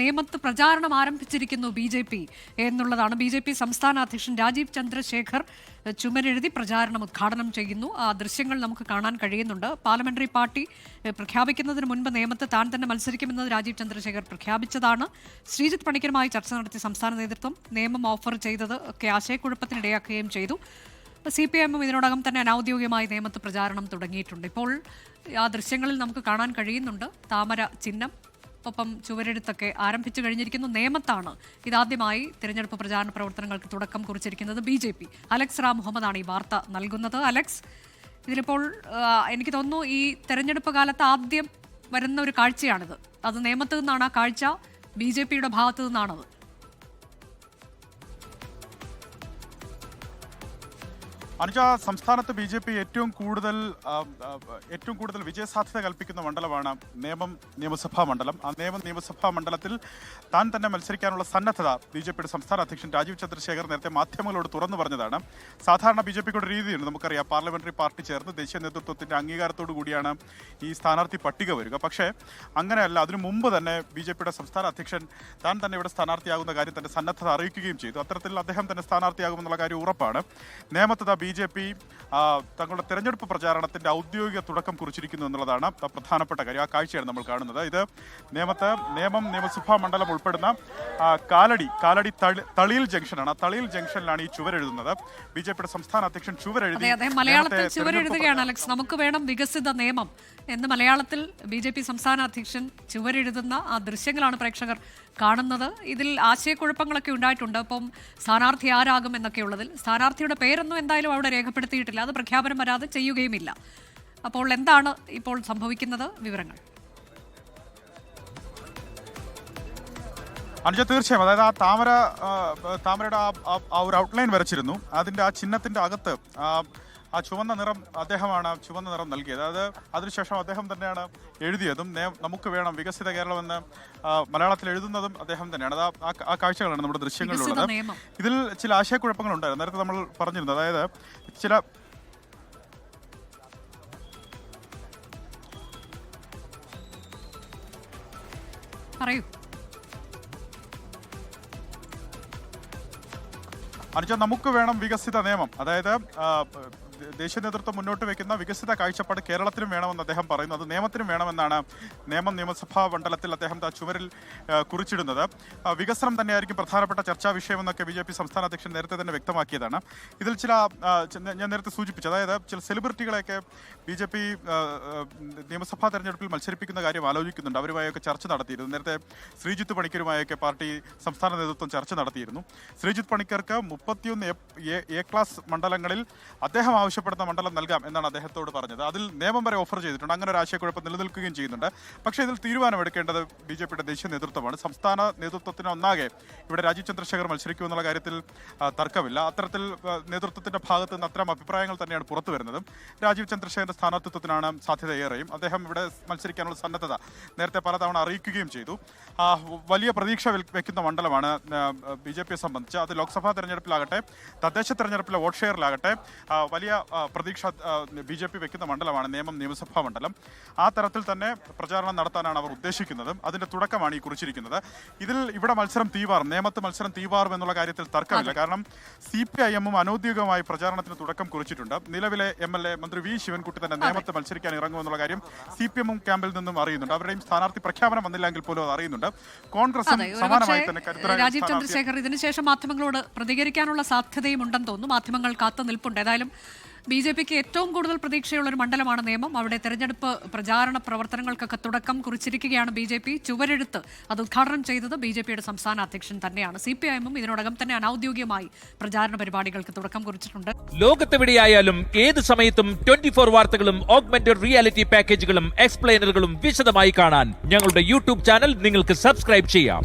നേമത്ത് പ്രചാരണം ആരംഭിച്ചിരിക്കുന്നു BJP എന്നുള്ളതാണ്. BJP സംസ്ഥാന അധ്യക്ഷൻ രാജീവ് ചന്ദ്രശേഖർ ചുമരെഴുതി പ്രചാരണം ഉദ്ഘാടനം ചെയ്യുന്നു. ആ ദൃശ്യങ്ങൾ നമുക്ക് കാണാൻ കഴിയുന്നുണ്ട്. പാർലമെന്ററി പാർട്ടി പ്രഖ്യാപിക്കുന്നതിന് മുൻപ് നേമത്ത് താൻ തന്നെ മത്സരിക്കുമെന്ന് രാജീവ് ചന്ദ്രശേഖർ പ്രഖ്യാപിച്ചതാണ്. ശ്രീജിത്ത് പണിക്കരുമായി ചർച്ച നടത്തിയ സംസ്ഥാന നേതൃത്വം നിയമം ഓഫർ ചെയ്തത് ഒക്കെ ആശയക്കുഴപ്പത്തിനിടയാക്കുകയും ചെയ്തു. CPIM ഇതിനോടകം തന്നെ അനൌദ്യോഗികമായി നേമത്ത് പ്രചാരണം തുടങ്ങിയിട്ടുണ്ട്. ഇപ്പോൾ ആ ദൃശ്യങ്ങളിൽ നമുക്ക് കാണാൻ കഴിയുന്നുണ്ട് താമര ചിഹ്നം, ഒപ്പം ചുവരെഴുത്തൊക്കെ ആരംഭിച്ചു കഴിഞ്ഞിരിക്കുന്നു. നേമത്താണ് ഇതാദ്യമായി തിരഞ്ഞെടുപ്പ് പ്രചാരണ പ്രവർത്തനങ്ങൾക്ക് തുടക്കം കുറിച്ചിരിക്കുന്നത് BJP. അലക്സ് റാം മുഹമ്മദാണ് ഈ വാർത്ത നൽകുന്നത്. അലക്സ്, ഇതിലിപ്പോൾ എനിക്ക് തോന്നുന്നു ഈ തെരഞ്ഞെടുപ്പ് കാലത്ത് ആദ്യം വരുന്ന ഒരു കാഴ്ചയാണിത്. അത് നേമത്ത് നിന്നാണ് ആ കാഴ്ച, BJPയുടെ ഭാഗത്തു നിന്നാണത്. അനുജ, സംസ്ഥാനത്ത് BJP ഏറ്റവും കൂടുതൽ വിജയസാധ്യത കൽപ്പിക്കുന്ന മണ്ഡലമാണ് നേമം നിയമസഭാ മണ്ഡലം. ആ നേമം നിയമസഭാ മണ്ഡലത്തിൽ താൻ തന്നെ മത്സരിക്കാനുള്ള സന്നദ്ധത BJPയുടെ സംസ്ഥാന അധ്യക്ഷൻ രാജീവ് ചന്ദ്രശേഖർ നേരത്തെ മാധ്യമങ്ങളോട് തുറന്നു പറഞ്ഞതാണ്. സാധാരണ BJPയുടെ രീതിയുണ്ട്, നമുക്കറിയാം, പാർലമെന്ററി പാർട്ടി ചേർന്ന് ദേശീയ നേതൃത്വത്തിന്റെ അംഗീകാരത്തോടു കൂടിയാണ് ഈ സ്ഥാനാർത്ഥി പട്ടിക വരിക. പക്ഷേ അങ്ങനെയല്ല, അതിനു മുമ്പ് തന്നെ BJPയുടെ സംസ്ഥാന അധ്യക്ഷൻ താൻ തന്നെ ഇവിടെ സ്ഥാനാർത്ഥിയാകുന്ന കാര്യം തന്റെ സന്നദ്ധത അറിയിക്കുകയും ചെയ്തു. അത്തരത്തിൽ അദ്ദേഹം തന്നെ സ്ഥാനാർത്ഥിയാകുമെന്നുള്ള കാര്യം ഉറപ്പാണ്. നേമത്ത് BJP തങ്ങളുടെ തെരഞ്ഞെടുപ്പ് പ്രചാരണത്തിന്റെ ഔദ്യോഗിക തുടക്കം കുറിച്ചിരിക്കുന്നു എന്നുള്ളതാണ് പ്രധാനപ്പെട്ട കാര്യം. ആ കാഴ്ചയാണ് നമ്മൾ കാണുന്നത്. ഇത് നേമം നിയമസഭാ മണ്ഡലം ഉൾപ്പെടുന്ന കാലടി തളിയിൽ ജംഗ്ഷനാണ്. ആ തളിയിൽ ജംഗ്ഷനിലാണ് ഈ ചുവരെഴുതുന്നത്. BJPയുടെ സംസ്ഥാന അധ്യക്ഷൻ ചുവരെഴുതി മലയാളത്തിൽ ചുവരെഴുതുകയാണ്. അലക്സ്, നമുക്ക് വേണം വികസിത നിയമം എന്ന് മലയാളത്തിൽ BJP സംസ്ഥാന അധ്യക്ഷൻ ചുവരെഴുതുന്ന ആ ദൃശ്യങ്ങളാണ് പ്രേക്ഷകർ കാണുന്നത്. ഇതിൽ ആശയക്കുഴപ്പങ്ങളൊക്കെ ഉണ്ടായിട്ടുണ്ട്. അപ്പം സ്ഥാനാർത്ഥി ആരാകും എന്നൊക്കെയുള്ളതിൽ സ്ഥാനാർത്ഥിയുടെ പേരൊന്നും എന്തായാലും അവിടെ രേഖപ്പെടുത്തിയിട്ടില്ല. അത് പ്രഖ്യാപനം വരാതെ ചെയ്യുകയുമില്ല. അപ്പോൾ എന്താണ് ഇപ്പോൾ സംഭവിക്കുന്നത്? വിവരങ്ങൾ അനുജ, തീർച്ചയായും. അതായത് ആ താമരയുടെ ആ ഒരു ഔട്ട്ലൈൻ വരച്ചിരുന്നു. അതിന്റെ ആ ചിഹ്നത്തിന്റെ അകത്ത് ആ ചുവന്ന നിറം നൽകിയത്. അതായത് അതിനുശേഷം അദ്ദേഹം തന്നെയാണ് എഴുതിയതും. നമുക്ക് വേണം വികസിത കേരളം എന്ന് മലയാളത്തിൽ എഴുതുന്നതും അദ്ദേഹം തന്നെയാണ്. അത് ആ കാഴ്ചകളാണ് നമ്മുടെ ദൃശ്യങ്ങളിലുള്ളത്. ഇതിൽ ചില ആശയക്കുഴപ്പങ്ങൾ ഉണ്ടായിരുന്നു, നേരത്തെ നമ്മൾ പറഞ്ഞിരുന്നു. അതായത് ചില അനുജ, നമുക്ക് വേണം വികസിത നിയമം. അതായത് ദേശീയ നേതൃത്വം മുന്നോട്ട് വെക്കുന്ന വികസിത കാഴ്ചപ്പാട് കേരളത്തിലും വേണമെന്ന് അദ്ദേഹം പറയുന്നു. അത് നിയമത്തിനും വേണമെന്നാണ് നേമം നിയമസഭാ മണ്ഡലത്തിൽ അദ്ദേഹം ചുവരിൽ കുറിച്ചിടുന്നത്. വികസനം തന്നെയായിരിക്കും പ്രധാനപ്പെട്ട ചർച്ചാ വിഷയമെന്നൊക്കെ BJP സംസ്ഥാന അധ്യക്ഷൻ നേരത്തെ തന്നെ വ്യക്തമാക്കിയതാണ്. ഇതിൽ ഞാൻ നേരത്തെ സൂചിപ്പിച്ചു, അതായത് ചില സെലിബ്രിറ്റികളെയൊക്കെ BJP നിയമസഭാ തെരഞ്ഞെടുപ്പിൽ മത്സരിപ്പിക്കുന്ന കാര്യം ആലോചിക്കുന്നുണ്ട്. അവരുമായൊക്കെ ചർച്ച നടത്തിയിരുന്നു. നേരത്തെ ശ്രീജിത്ത് പണിക്കരുമായൊക്കെ പാർട്ടി സംസ്ഥാന നേതൃത്വം ചർച്ച നടത്തിയിരുന്നു. ശ്രീജിത്ത് പണിക്കർക്ക് 31 A ക്ലാസ് മണ്ഡലങ്ങളിൽ അദ്ദേഹം ആവശ്യപ്പെടുന്ന മണ്ഡലം നൽകാം എന്നാണ് അദ്ദേഹത്തോട് പറഞ്ഞത്. അതിൽ നിയമം വരെ ഓഫർ ചെയ്തിട്ടുണ്ട്. അങ്ങനെ ഒരു ആശയക്കുഴപ്പം നിലനിൽക്കുകയും ചെയ്യുന്നുണ്ട്. പക്ഷേ ഇതിൽ തീരുമാനമെടുക്കേണ്ടത് BJPയുടെ ദേശീയ നേതൃത്വമാണ്. സംസ്ഥാന നേതൃത്വത്തിന് ഒന്നാകെ ഇവിടെ രാജീവ് ചന്ദ്രശേഖർ മത്സരിക്കുമെന്നുള്ള കാര്യത്തിൽ തർക്കമില്ല. അത്തരത്തിൽ നേതൃത്വത്തിന്റെ ഭാഗത്ത് നിന്ന് അത്തരം അഭിപ്രായങ്ങൾ തന്നെയാണ് പുറത്തു വരുന്നത്. രാജീവ് ചന്ദ്രശേഖരന്റെ സ്ഥാനാർത്ഥിത്വത്തിനാണ് സാധ്യത ഏറെയും. അദ്ദേഹം ഇവിടെ മത്സരിക്കാനുള്ള സന്നദ്ധത നേരത്തെ പലതവണ അറിയിക്കുകയും ചെയ്തു. വലിയ പ്രതീക്ഷ വെക്കുന്ന മണ്ഡലമാണ് BJPയെ സംബന്ധിച്ച്. അത് ലോക്സഭാ തെരഞ്ഞെടുപ്പിലാകട്ടെ തദ്ദേശ തെരഞ്ഞെടുപ്പിലെ വോട്ട് ഷെയറിലാകട്ടെ വലിയ പ്രതീക്ഷ BJP വെക്കുന്ന മണ്ഡലമാണ് നേമം നിയമസഭാ മണ്ഡലം. ആ തരത്തിൽ തന്നെ പ്രചാരണം നടത്താനാണ് അവർ ഉദ്ദേശിക്കുന്നത്. അതിന്റെ തുടക്കമാണ് ഈ കുറിച്ചിരിക്കുന്നത്. ഇവിടെ മത്സരം തീവാറും, നേമത്ത് മത്സരം തീവാറും എന്നുള്ള കാര്യത്തിൽ തർക്കമില്ല. കാരണം CPIM അനൌദ്യോഗികമായി പ്രചാരണത്തിന് തുടക്കം കുറിച്ചിട്ടുണ്ട്. നിലവിലെ MLA മന്ത്രി V ശിവൻകുട്ടി തന്നെ നേമത്ത് മത്സരിക്കാൻ ഇറങ്ങുമെന്നുള്ള കാര്യം CPIM ക്യാമ്പിൽ നിന്നും അറിയുന്നുണ്ട്. അവരുടെയും സ്ഥാനാർത്ഥി പ്രഖ്യാപനം വന്നില്ലെങ്കിൽ പോലും അത് അറിയുന്നുണ്ട്. കോൺഗ്രസും സമാനമായി തന്നെ രാജീവ് ചന്ദ്രശേഖർ ഇതിനുശേഷം മാധ്യമങ്ങളോട് പ്രതികരിക്കാനുള്ള സാധ്യതയും ഉണ്ടെന്ന് തോന്നുന്നു. മാധ്യമങ്ങൾ കാത്തു നിൽപ്പുണ്ട്. ഏതായാലും BJPക്ക് ഏറ്റവും കൂടുതൽ പ്രതീക്ഷയുള്ള ഒരു മണ്ഡലമാണ് നേമം. അവിടെ തെരഞ്ഞെടുപ്പ് പ്രചാരണ പ്രവർത്തനങ്ങൾക്കൊക്കെ തുടക്ം കുറിച്ചിരിക്കുകയാണ് BJP. ചുവരെഴുത്ത് അത് ഉദ്ഘാടനം ചെയ്തത് BJPയുടെ സംസ്ഥാന അധ്യക്ഷൻ തന്നെയാണ്. CPIM ഇതിനോടകം തന്നെ അനൌദ്യോഗികമായി പ്രചാരണ പരിപാടികൾക്ക് തുടക്കം കുറിച്ചിട്ടുണ്ട്. ലോകത്തെവിടെയായാലും ഏത് സമയത്തും 24 വാർത്തകളും ഓഗ്മെന്റഡ് റിയാലിറ്റി പാക്കേജുകളും എക്സ്പ്ലെയിനറുകളും വിശദമായി കാണാൻ ഞങ്ങളുടെ YouTube ചാനൽ നിങ്ങൾക്ക് സബ്സ്ക്രൈബ് ചെയ്യാം.